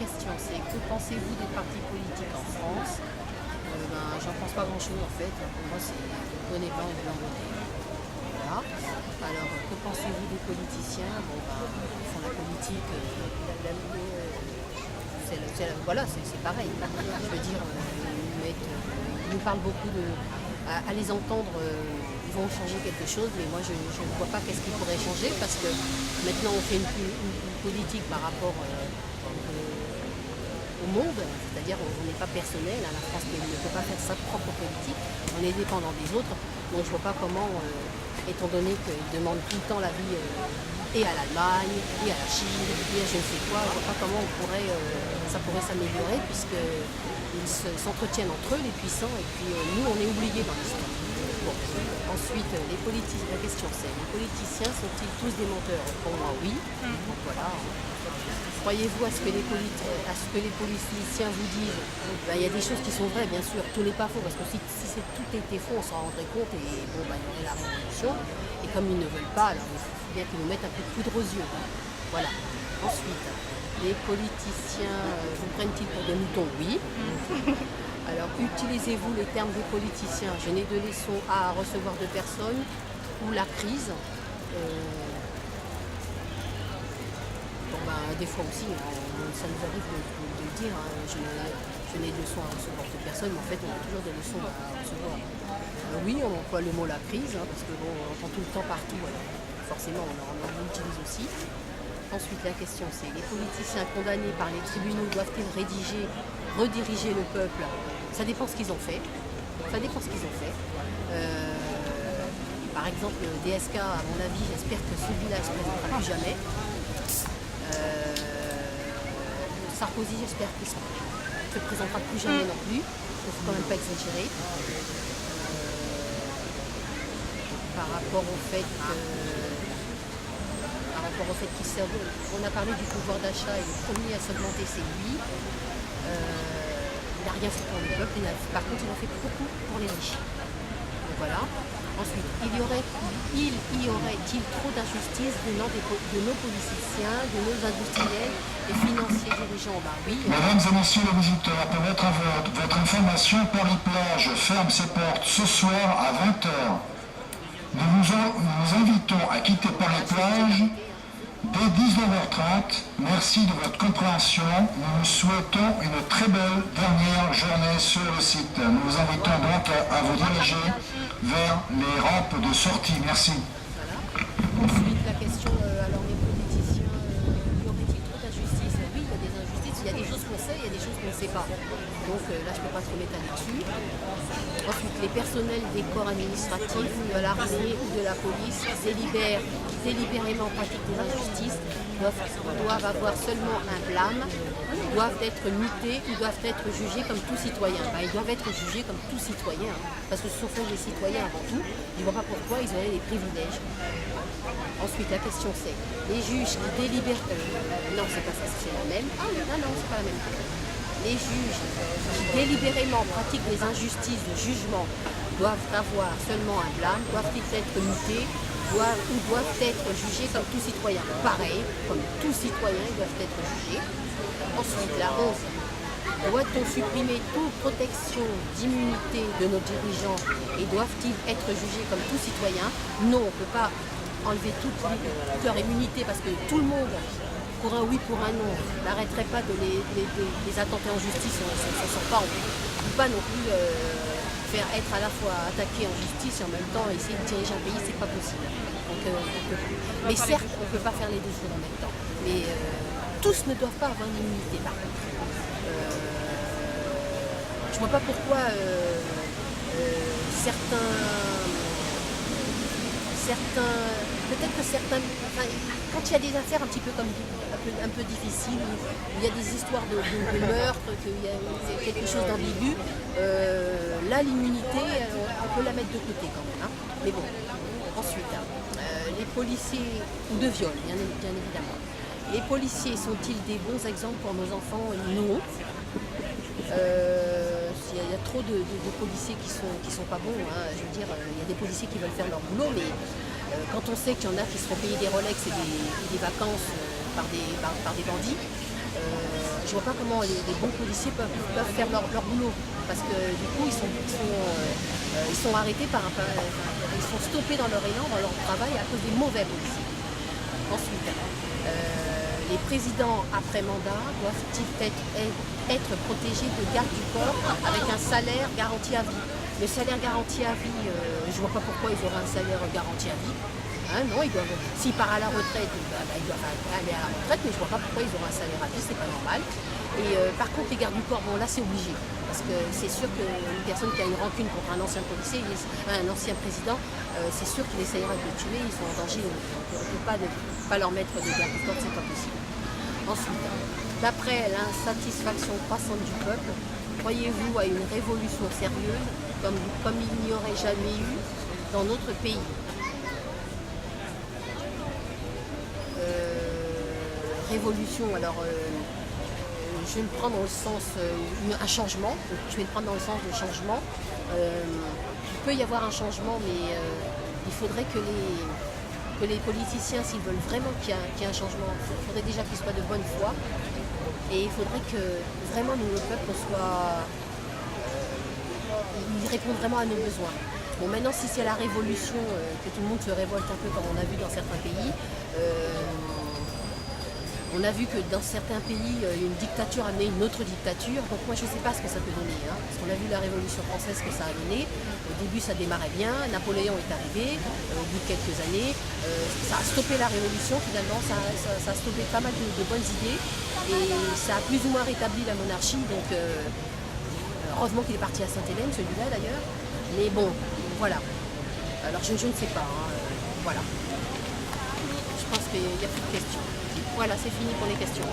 question, c'est que pensez-vous des partis politiques en France? J'en pense pas grand-chose en fait. Pour moi, c'est bon et blanc et blanc voté. Voilà. Alors, que pensez-vous des politiciens? Ils font la politique. Voilà, c'est pareil. Je veux dire, ils nous parlent beaucoup de. À les entendre, ils vont changer quelque chose, mais moi je ne vois pas qu'est-ce qu'ils pourraient changer parce que maintenant on fait une politique par rapport au monde, c'est-à-dire on n'est pas personnel, hein, la France ne peut pas faire sa propre politique, on est dépendant des autres, donc je ne vois pas comment, étant donné qu'ils demandent tout le temps l'avis et à l'Allemagne, et à la Chine, et à je ne sais quoi, je ne vois pas comment ça pourrait s'améliorer puisqu'ils s'entretiennent entre eux, les puissants, et puis nous on est oubliés dans l'histoire. Bon. Ensuite, la question c'est, les politiciens sont-ils tous des menteurs? Pour moi oui, donc voilà. Croyez-vous à ce que les politiciens vous disent? Il y a des choses qui sont vraies, bien sûr, tout n'est pas faux, parce que si tout était faux, on s'en rendrait compte et il y aurait la révolution. Et comme ils ne veulent pas, alors il faut bien qu'ils nous mettent un peu de poudre aux yeux. Voilà. Ensuite, les politiciens vous prennent-ils pour des moutons? Oui. Alors, utilisez-vous les termes des politiciens? Je n'ai de leçons à recevoir de personnes ou la crise. Des fois aussi, ça nous arrive de le dire, hein, je n'ai de leçons à recevoir de personne, mais en fait on a toujours des leçons à recevoir. Oui, on emploie le mot la crise, hein, parce que on entend tout le temps partout, alors forcément on l'utilise aussi. Ensuite la question c'est, les politiciens condamnés par les tribunaux doivent-ils rediriger le peuple? Ça dépend ce qu'ils ont fait. Par exemple, DSK, à mon avis, j'espère que celui-là ne se présentera plus jamais. Sarkozy, j'espère qu'il ne se présentera plus jamais non plus. Il ne faut quand même pas exagérer. Par rapport au fait qu'il servent. On a parlé du pouvoir d'achat et le premier à s'augmenter, c'est lui. Il n'a rien fait pour le peuple, par contre il a fait beaucoup pour les riches. Donc voilà. Ensuite, y aurait-il trop d'injustice venant de nos politiciens, de nos industriels et financiers dirigeants? Oui. Mesdames et messieurs les visiteurs, pour votre information, Paris-Plage ferme ses portes ce soir à 20h. Nous vous invitons à quitter Paris-Plage dès 19h30. Merci de votre compréhension. Nous vous souhaitons une très belle dernière journée sur le site. Nous vous invitons donc à vous diriger vers les rampes de sortie. Merci. Voilà. Ensuite, la question, alors les politiciens, y aurait-il trop d'injustice? Oui, il y a des injustices, il y a des choses qu'on sait, il y a des choses qu'on ne sait pas. Donc là, je ne peux pas trop m'étaler dessus. Ensuite, les personnels des corps administratifs, de l'armée ou de la police délibérément pratiquent des injustices, doivent avoir seulement un blâme, doivent être mutés ou doivent être jugés comme tout citoyen. Ils doivent être jugés comme tout citoyen, hein, parce que ce sont des citoyens avant tout. Je ne vois pas pourquoi ils auraient des privilèges. Ensuite, la question c'est, les juges qui délibèrent... non, c'est pas ça, c'est la même. Ah non, c'est pas la même. Les juges qui délibérément pratiquent des injustices de jugement doivent avoir seulement un blâme, doivent-ils être mutés ou doivent être jugés comme tout citoyen. Pareil, comme tout citoyen, ils doivent être jugés. Ensuite, la 11. Doit-on supprimer toute protection d'immunité de nos dirigeants et doivent-ils être jugés comme tout citoyen? Non, on ne peut pas enlever toute leur immunité parce que tout le monde, pour un oui, pour un non, n'arrêterait pas de les attenter en justice, on ne s'en sort pas. On ne peut pas non plus faire être à la fois attaqué en justice et en même temps essayer de diriger un pays, c'est pas possible. Donc, mais certes, on ne peut pas faire les deux choses en même temps. Mais tous ne doivent pas avoir une immunité par contre. Je ne vois pas pourquoi peut-être que certains, quand il y a des affaires un petit peu comme un peu difficiles, où il y a des histoires de meurtre, qu'il y a quelque chose d'ambigu, là l'immunité, on peut la mettre de côté quand même. Hein. Mais bon, ensuite, les policiers, ou de viol, bien évidemment. Les policiers sont-ils des bons exemples pour nos enfants? Non. Il y a trop de policiers qui sont pas bons. Hein. Je veux dire, il y a des policiers qui veulent faire leur boulot, mais quand on sait qu'il y en a qui se font payer des Rolex et des vacances par des bandits, je vois pas comment les bons policiers peuvent faire leur boulot. Parce que du coup, ils sont arrêtés ils sont stoppés dans leur élan, dans leur travail à cause des mauvais policiers. Ensuite, les présidents après mandat doivent-ils être protégés de garde du corps avec un salaire garanti à vie. Le salaire garanti à vie, je ne vois pas pourquoi ils auraient un salaire garanti à vie. Hein, non, s'ils partent à la retraite, ils doivent aller à la retraite, mais je ne vois pas pourquoi ils auraient un salaire à vie, c'est pas normal. Et par contre, les gardes du corps, bon là c'est obligé. Parce que c'est sûr qu'une personne qui a une rancune contre un ancien policier, un ancien président, c'est sûr qu'il essayera de le tuer, ils sont en danger. On ne peut pas leur mettre de garde du corps, c'est pas possible. Ensuite, d'après l'insatisfaction croissante du peuple, croyez-vous à une révolution sérieuse comme il n'y aurait jamais eu dans notre pays? Révolution, alors je vais me prendre dans le sens un changement, je vais me prendre dans le sens de changement. Il peut y avoir un changement, mais il faudrait que les politiciens, s'ils veulent vraiment qu'il y ait un changement, il faudrait déjà qu'ils soient de bonne foi. Et il faudrait que vraiment nous, le peuple, ils répondent vraiment à nos besoins. Bon, maintenant, si c'est la révolution, que tout le monde se révolte un peu comme on a vu dans certains pays, on a vu que dans certains pays, une dictature a amené une autre dictature. Donc moi, je ne sais pas ce que ça peut donner. Hein, parce qu'on a vu la Révolution française, ce que ça a donné. Au début, ça démarrait bien. Napoléon est arrivé. Au bout de quelques années, ça a stoppé la Révolution. Finalement, ça a stoppé pas mal de bonnes idées. Et ça a plus ou moins rétabli la monarchie. Donc, heureusement qu'il est parti à Sainte-Hélène, celui-là d'ailleurs. Mais bon, voilà. Alors, je ne sais pas. Hein, voilà. Je pense qu'il n'y a plus de questions. Voilà, c'est fini pour les questions.